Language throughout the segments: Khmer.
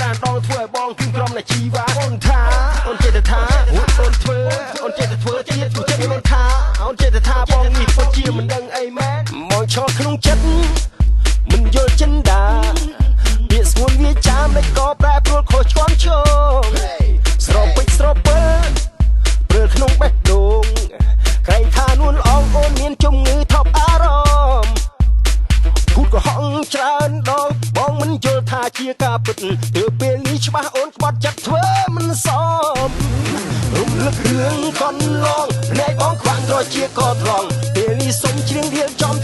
ច្រើនដងធ្វើឲ្យបងគឹងក្រំនៃជីវ៉ាអូនថាអូនចេះតែថាអូនធ្វើអូនចេះតែធ្វើទៀតអូនចេះតែថាអូនចេះតែថាបងនេះពិតជាមិនដឹងអីមែនមកឈរក្នុងចិត្តមិនយល់ចិនដាវាស្ងួនវាចាមិនក៏ប្រែប្រួលខុសឆ្គងឈងស្រពេចស្រពើព្រើក្នុងបេះដូងក្រែងថានួនអងអូនមានជំងឺថប់អារម្មណ៍គូតក៏ហងច្រើនដងបងមិនយល់ថាជាការពិតទើបពេលនេះច្បាស់អូនក្បត់ចិត្តធ្វើមិនសមរំលឹករឿងកូនឡងភ្នែកបងខ្វាក់ត្រជាក៏ត្រង់ពេលនេះសុំជ្រៀងរៀលចំ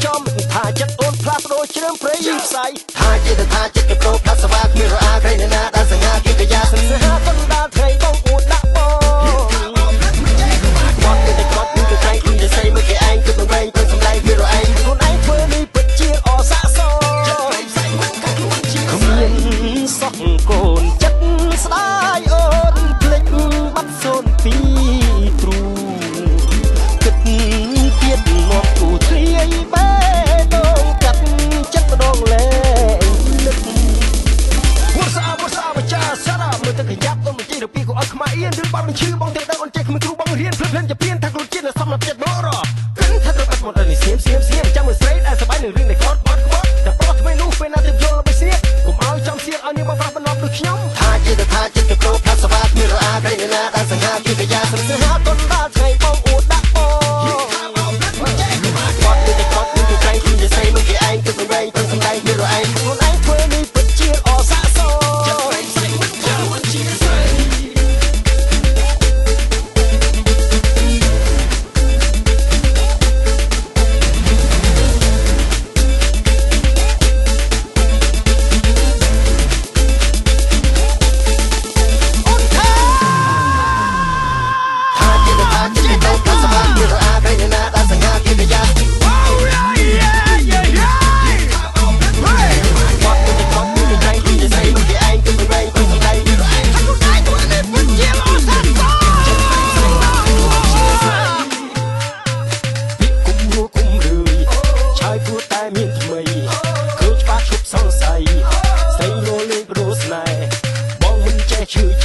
ថាចិត្តអូនផ្លាស់ប្ដូរជ្រើមព្រៃផ្សៃថាចិត្តក៏ប្រូផ្លាស់សវាគ្មានរអាក្រៃនៅណាដែលសញ្ញាគិតកាយាសន្យាកណ្ដាលថ្ងៃបងអួតដាក់បងគាត់ទៅគាត់គឺក្រែងខ្លួនជាស្អីមើលគេឯងគឺមិនវែងព្រឹងសម្ដែងវារឯងខ្លួនឯងធ្វើនេះពិតជាអសាសគ្មានសក់កូនចិត្តស្ដាយអូនភ្លេចបាត់សូនពីទ្រូគិតទៀតមកគូធ្លាយបែដងកាត់ចិត្តម្ដងលែងលឹកវ៉ាសាបចាសារមើលទៅកយ៉ាប់ទៅទីរពីក៏អត់ខ្មៅអៀនឬបាត់បញ្ឈឺបងទៅដឹងអូនចេះគ្មានគ្រូបងរៀនភ្លឹងជាពៀនថាខ្លួនជាតិនៅសមចិត្តមករគិនថាត្រូវបាត់មកដល់នេះសៀមចាំមើលស្រីដែលសប្បាយនឹងរឿងនៃគាត់បាត់តែប្រុសថ្មីនោះពេលណាទៅយល់បីស្នៀកកុំឲ្យចំសៀកឲ្យនាងមកប្រាប់បន្លប់ដូចខ្ញុំថាចិត្តក៏ប្រូផ្លាស់សវាគ្មានរអាក្រៃនៅណាដែលសញ្ញាគិតកាយាសន្យាកណ្ដាលថ្ងៃបងអួតដាក់បងគាត់ទៅគាត់គឺក្រែងខ្លួនជាស្អីមើលគេឯងគឺមិនវែងព្រឹងសម្ដែងវារឯងខ្លួនឯងធ្វើនេះពិតជាអសាសឈឺ